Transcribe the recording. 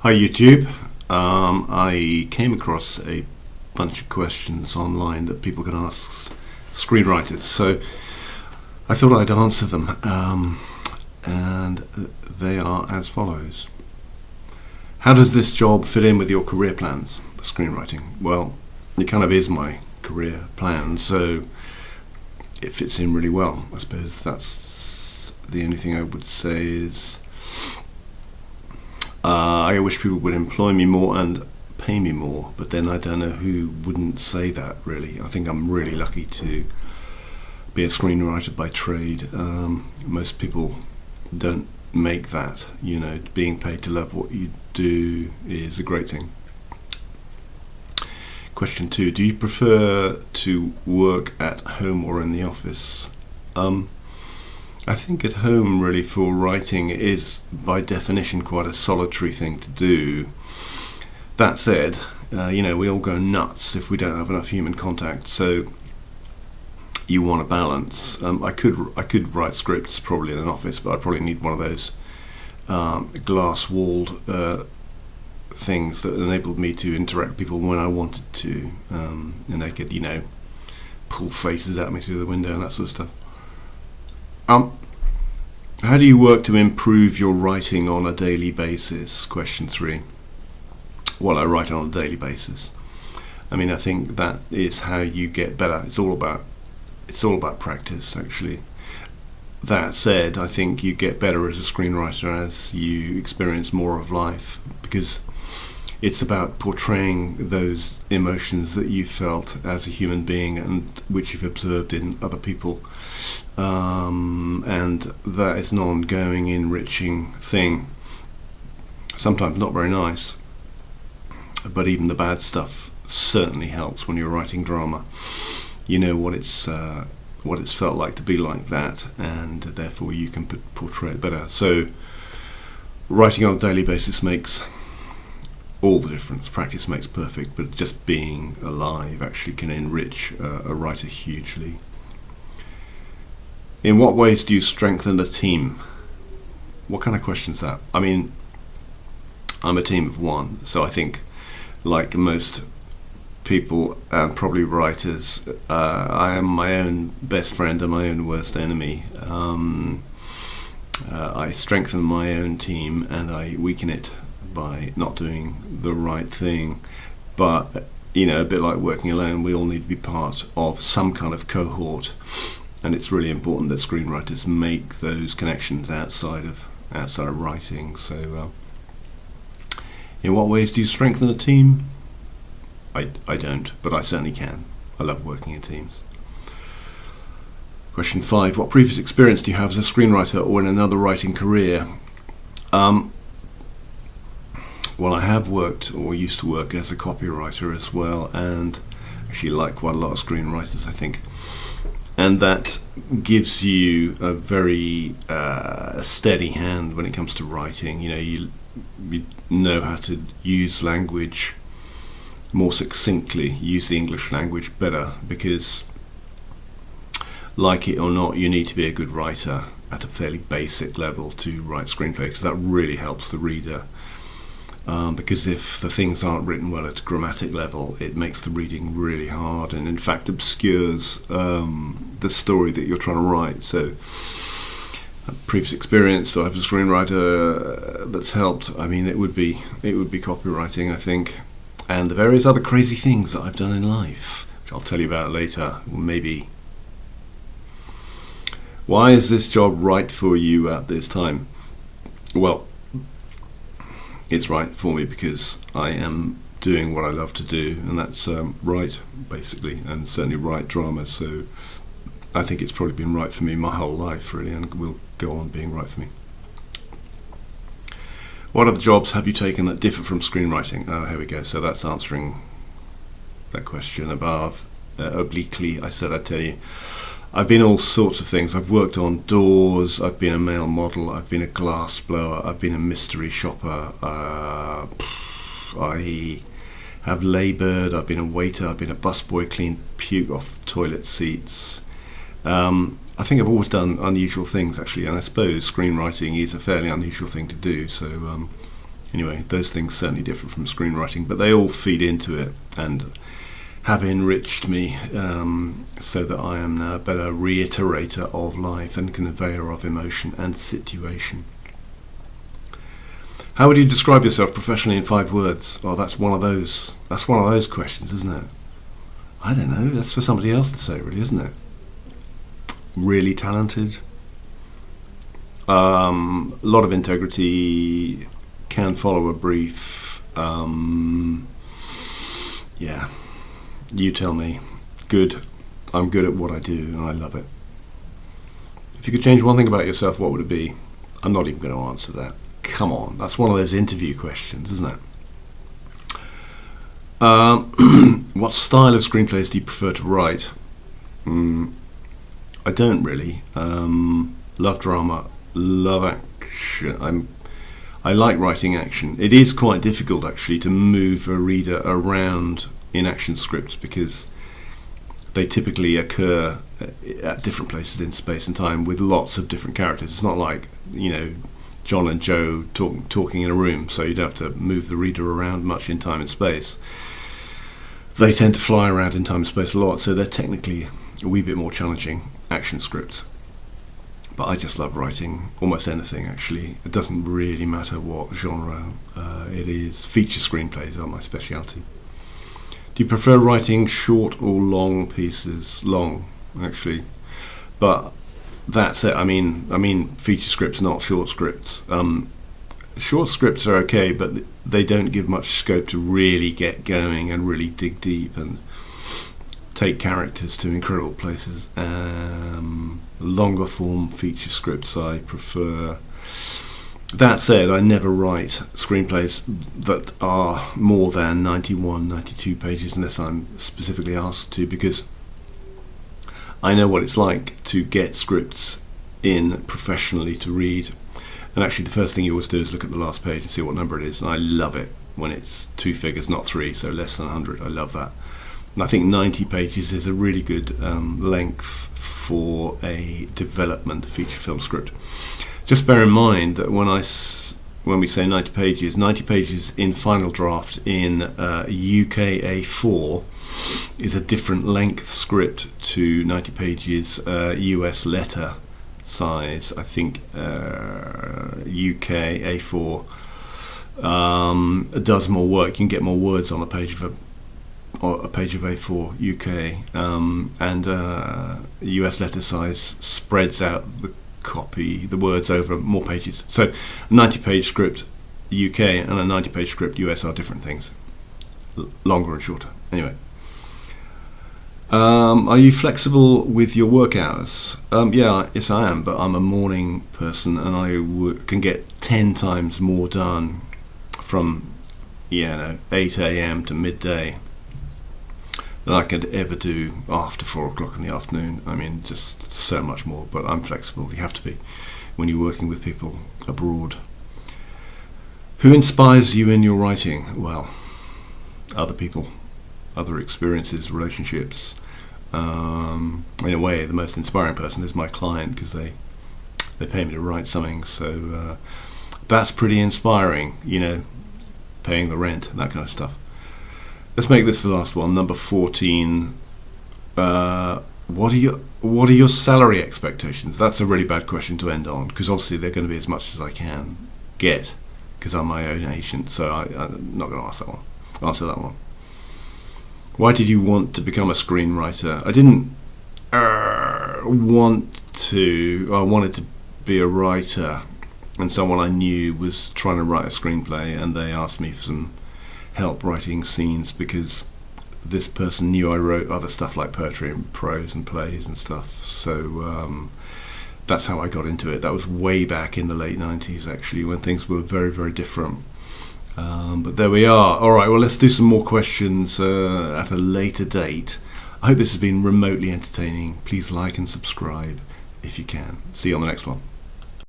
Hi YouTube. I came across a bunch of questions online that people can ask screenwriters, so I thought I'd answer them, and they are as follows. How does this job fit in with your career plans for screenwriting? Well, it kind of is my career plan, so it fits in really well. I suppose that's the only thing I would say is I wish people would employ me more and pay me more, but then I don't know who wouldn't say that, really. I think I'm really lucky to be a screenwriter by trade. Most people don't make that. Being paid to love what you do is a great thing. Question 2, do you prefer to work at home or in the office? I think at home, really, for writing is by definition quite a solitary thing to do. That said, we all go nuts if we don't have enough human contact, so you want a balance. I could write scripts probably in an office, but I'd probably need one of those glass-walled things that enabled me to interact with people when I wanted to, and they could, pull faces at me through the window and that sort of stuff. How do you work to improve your writing on a daily basis? Question 3. Well, I write on a daily basis. I think that is how you get better. It's all about practice, actually. That said, I think you get better as a screenwriter as you experience more of life, because it's about portraying those emotions that you felt as a human being and which you've observed in other people. And that is an ongoing, enriching thing. Sometimes not very nice, but even the bad stuff certainly helps when you're writing drama. You know what it's felt like to be like that, and therefore you can portray it better. So writing on a daily basis makes all the difference. Practice makes perfect, but just being alive actually can enrich a writer hugely. In what ways do you strengthen a team? What kind of question is that? I'm a team of one, so I think, like most people and probably writers, I am my own best friend and my own worst enemy. I strengthen my own team and I weaken it by not doing the right thing. But a bit like working alone, we all need to be part of some kind of cohort, and it's really important that screenwriters make those connections outside of writing. So in what ways do you strengthen a team? I don't, but I certainly can. I love working in teams. Question 5, what previous experience do you have as a screenwriter or in another writing career? Well, I have worked or used to work as a copywriter as well, and actually like quite a lot of screenwriters, I think. And that gives you a very steady hand when it comes to writing. You know how to use language more succinctly, use the English language better, because like it or not, you need to be a good writer at a fairly basic level to write screenplay, because that really helps the reader. Because if the things aren't written well at a grammatic level, it makes the reading really hard and in fact obscures the story that you're trying to write. So previous experience, so I have a screenwriter that's helped. It would be copywriting, I think, and the various other crazy things that I've done in life, which I'll tell you about later, maybe. Why is this job right for you at this time? Well, it's right for me because I am doing what I love to do, and that's write, basically, and certainly write drama. So I think it's probably been right for me my whole life, really, and will go on being right for me. What other jobs have you taken that differ from screenwriting? Oh, here we go. So that's answering that question above. Obliquely, I said I'd tell you. I've been all sorts of things. I've worked on doors, I've been a male model, I've been a glass blower, I've been a mystery shopper, I have laboured, I've been a waiter, I've been a busboy, cleaned puke off toilet seats. I think I've always done unusual things, actually, and I suppose screenwriting is a fairly unusual thing to do, so Anyway, those things certainly differ from screenwriting, but they all feed into it and have enriched me, so that I am now a better reiterator of life and conveyor of emotion and situation. How would you describe yourself professionally in 5 words? Oh, that's one of those questions, isn't it? I don't know. That's for somebody else to say, really, isn't it? Really talented. A lot of integrity. Can follow a brief. Yeah. You tell me. Good. I'm good at what I do, and I love it. If you could change one thing about yourself, what would it be? I'm not even going to answer that. Come on, that's one of those interview questions, isn't it? What style of screenplays do you prefer to write? I don't really. Love drama, love action. I like writing action. It is quite difficult, actually, to move a reader around in action scripts because they typically occur at different places in space and time with lots of different characters. It's not like, John and Joe talking in a room, so you don't have to move the reader around much in time and space. They tend to fly around in time and space a lot, so they're technically a wee bit more challenging action scripts. But I just love writing almost anything, actually. It doesn't really matter what genre it is. Feature screenplays are my speciality. Do you prefer writing short or long pieces? Long, actually. But that's it. I mean feature scripts, not short scripts. Short scripts are okay, but they don't give much scope to really get going and really dig deep and take characters to incredible places. Longer form feature scripts I prefer. That said, I never write screenplays that are more than 91, 92 pages unless I'm specifically asked to, because I know what it's like to get scripts in professionally to read. And actually the first thing you always do is look at the last page and see what number it is. And I love it when it's 2 figures, not 3, so less than 100. I love that. And I think 90 pages is a really good length for a development feature film script. Just bear in mind that when we say 90 pages in final draft in UK A4 is a different length script to 90 pages US letter size. I think UK A4 does more work. You can get more words on a page of A4 UK, and US letter size spreads out the words over more pages. So a 90-page script UK and a 90-page script US are different things, longer and shorter. Anyway, are you flexible with your work hours? Yes I am, but I'm a morning person and I can get 10 times more done from 8 a.m. to midday than I could ever do after 4 o'clock in the afternoon. I mean, just so much more, but I'm flexible. You have to be when you're working with people abroad. Who inspires you in your writing? Well, other people, other experiences, relationships. In a way, the most inspiring person is my client because they pay me to write something, so that's pretty inspiring, paying the rent, that kind of stuff. Let's make this the last one, number 14. What are your salary expectations? That's a really bad question to end on, because obviously they're going to be as much as I can get, because I'm my own agent. So I'm not going to answer that one. Why did you want to become a screenwriter? I didn't want to. I wanted to be a writer, and someone I knew was trying to write a screenplay, and they asked me for some help writing scenes because this person knew I wrote other stuff like poetry and prose and plays and stuff. So that's how I got into it. That was way back in the late 90s, actually, when things were very, very different. But there we are. All right, well, let's do some more questions at a later date. I hope this has been remotely entertaining. Please like and subscribe if you can. See you on the next one.